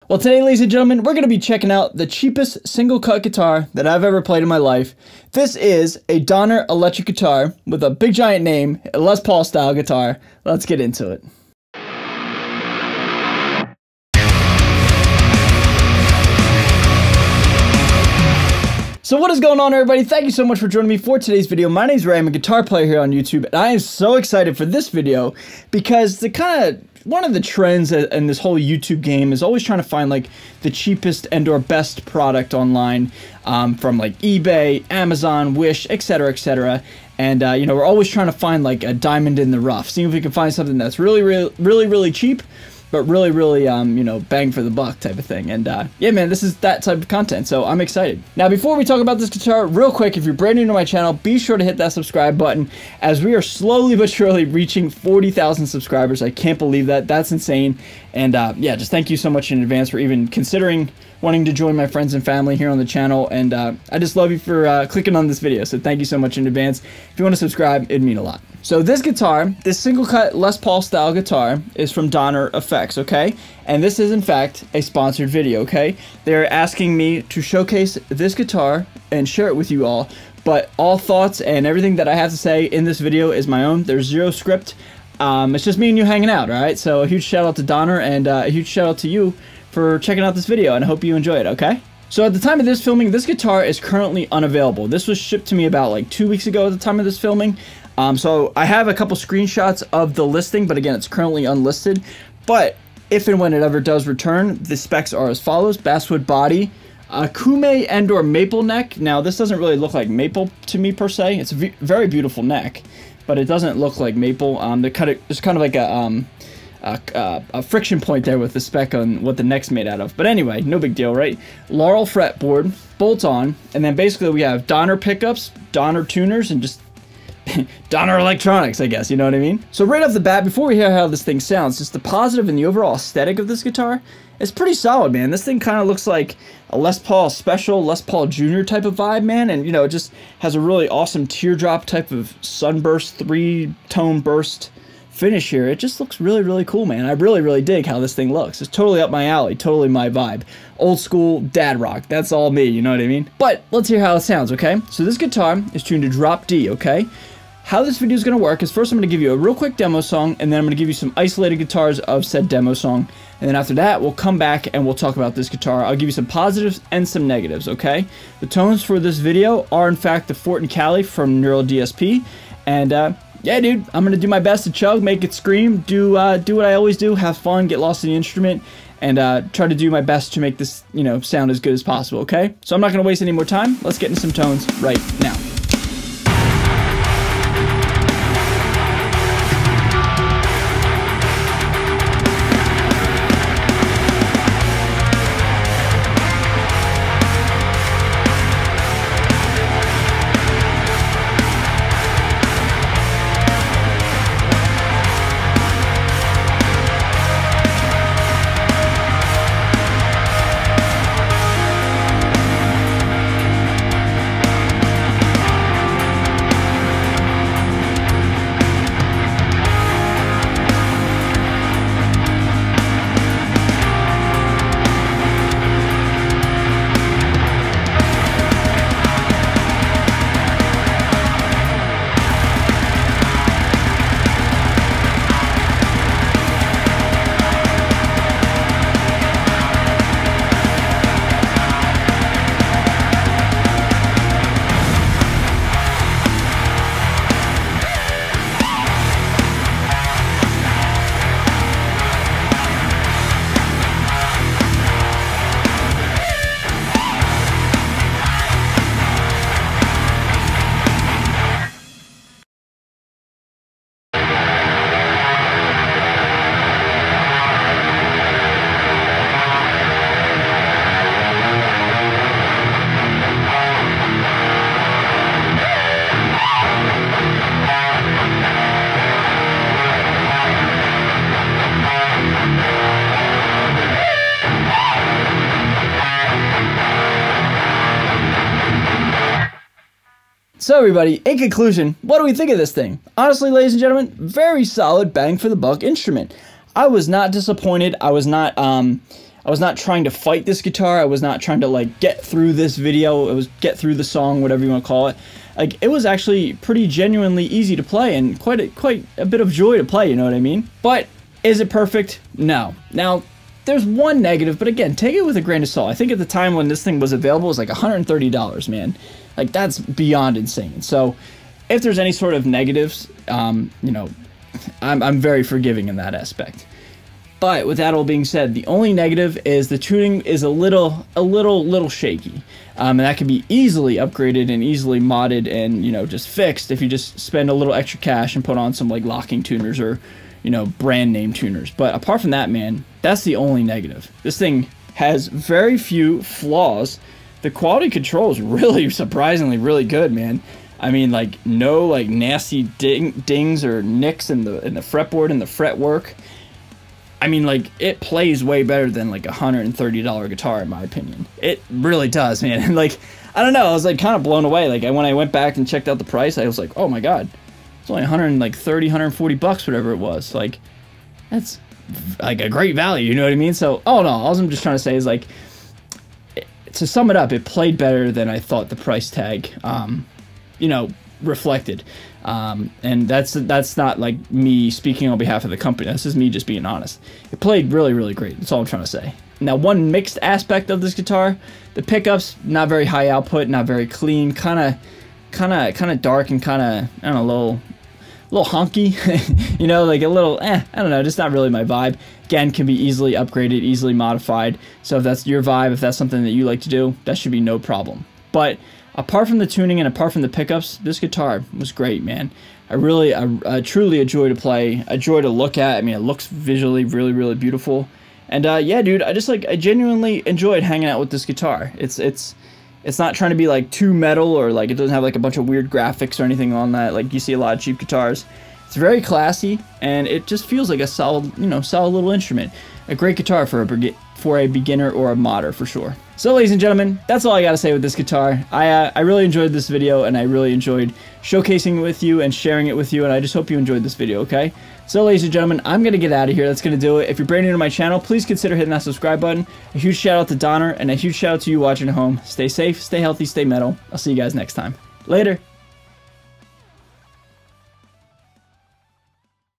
Well, today, ladies and gentlemen, we're going to be checking out the cheapest single cut guitar that I've ever played in my life. This is a Donner electric guitar with a big giant name, a Les Paul style guitar. Let's get into it. So what is going on, everybody? Thank you so much for joining me for today's video. My name is Ray. I'm a guitar player here on YouTube, and I am so excited for this video because one of the trends in this whole YouTube game is always trying to find like the cheapest and or best product online from like eBay, Amazon, Wish, etc., etc. And you know, we're always trying to find like a diamond in the rough, seeing if we can find something that's really cheap, but really, you know, bang for the buck type of thing. And yeah, man, this is that type of content, so I'm excited. Now, before we talk about this guitar, real quick, if you're brand new to my channel, be sure to hit that subscribe button, as we are slowly but surely reaching 40,000 subscribers. I can't believe that. That's insane. And yeah, just thank you so much in advance for even considering wanting to join my friends and family here on the channel. And I just love you for clicking on this video, so thank you so much in advance. If you want to subscribe, it'd mean a lot. So this guitar, this single cut Les Paul style guitar, is from Donner Effects, okay? And this is in fact a sponsored video, okay? They're asking me to showcase this guitar and share it with you all, but all thoughts and everything that I have to say in this video is my own. There's zero script. It's just me and you hanging out, alright? So a huge shout out to Donner, and a huge shout out to you for checking out this video, and I hope you enjoy it, okay? So at the time of this filming, this guitar is currently unavailable. This was shipped to me about like 2 weeks ago at the time of this filming. So I have a couple screenshots of the listing, but again, it's currently unlisted. But if and when it ever does return, the specs are as follows: basswood body, kume and or maple neck. Now this doesn't really look like maple to me per se. It's a very beautiful neck, but it doesn't look like maple. There's kind of like a friction point there with the spec on what the neck's made out of. But anyway, no big deal, right? Laurel fretboard, bolt on, and then basically we have Donner pickups, Donner tuners, and just Donner electronics, I guess, you know what I mean? So right off the bat, before we hear how this thing sounds, just the positive and the overall aesthetic of this guitar is pretty solid, man. This thing kind of looks like a Les Paul Special, Les Paul Jr. type of vibe, man. And, you know, it just has a really awesome teardrop type of sunburst, three-tone burst finish here. It just looks really cool, man. I really dig how this thing looks. It's totally up my alley, totally my vibe. Old school dad rock. That's all me, you know what I mean? But let's hear how it sounds, okay? So this guitar is tuned to drop D, okay? How this video is going to work is first I'm going to give you a real quick demo song, and then I'm going to give you some isolated guitars of said demo song. And then after that, we'll come back and we'll talk about this guitar. I'll give you some positives and some negatives, okay? The tones for this video are in fact the Fort and Cali from Neural DSP. And yeah, dude, I'm going to do my best to chug, make it scream, do what I always do, have fun, get lost in the instrument, and try to do my best to make this, you know, sound as good as possible, okay? So I'm not going to waste any more time. Let's get into some tones right now. So everybody, in conclusion, what do we think of this thing? Honestly, ladies and gentlemen, very solid bang for the buck instrument. I was not disappointed. I was not I was not trying to fight this guitar. I was not trying to like get through this video. It was get through the song, whatever you want to call it. Like, it was actually pretty genuinely easy to play and quite a bit of joy to play, you know what I mean? But is it perfect? No. Now, there's one negative, but again, take it with a grain of salt. I think at the time when this thing was available, it was like $130, man. Like, that's beyond insane. So, if there's any sort of negatives, you know, I'm very forgiving in that aspect. But with that all being said, the only negative is the tuning is a little shaky. And that can be easily upgraded and easily modded and, you know, just fixed if you just spend a little extra cash and put on some like locking tuners or, you know, brand name tuners. But apart from that, man, that's the only negative. This thing has very few flaws. The quality control is really surprisingly really good, man. I mean, like, no like nasty dings or nicks in the fretboard and the fretwork. I mean, like, it plays way better than, like, a $130 guitar, in my opinion. It really does, man. And, like, I don't know, I was, like, kind of blown away. Like, when I went back and checked out the price, I was like, oh, my God. It's only 140 bucks, whatever it was. Like, that's, like, a great value, you know what I mean? So, all in all I'm just trying to say is, like, to sum it up, it played better than I thought the price tag, you know, reflected. And that's not like me speaking on behalf of the company. This is me just being honest. It played really great. That's all I'm trying to say. Now, one mixed aspect of this guitar, the pickups, not very high output, not very clean, kind of dark and kind of, I don't know, a little honky, you know, like a little, I don't know, just not really my vibe. Again, can be easily upgraded, easily modified. So if that's your vibe, if that's something that you like to do, that should be no problem. But apart from the tuning and apart from the pickups, this guitar was great, man. I truly enjoy to play, a joy to look at. I mean, it looks visually really beautiful. And yeah, dude, I genuinely enjoyed hanging out with this guitar. It's not trying to be like too metal or like it doesn't have like a bunch of weird graphics or anything on that like you see a lot of cheap guitars. It's very classy and it just feels like a solid, you know, solid little instrument. A great guitar for a beginner or a modder for sure. So, ladies and gentlemen, that's all I gotta say with this guitar. I really enjoyed this video, and I really enjoyed showcasing it with you and sharing it with you, and I just hope you enjoyed this video, okay? So, ladies and gentlemen, I'm gonna get out of here. That's gonna do it. If you're brand new to my channel, please consider hitting that subscribe button. A huge shout out to Donner, and a huge shout out to you watching at home. Stay safe, stay healthy, stay metal. I'll see you guys next time. Later.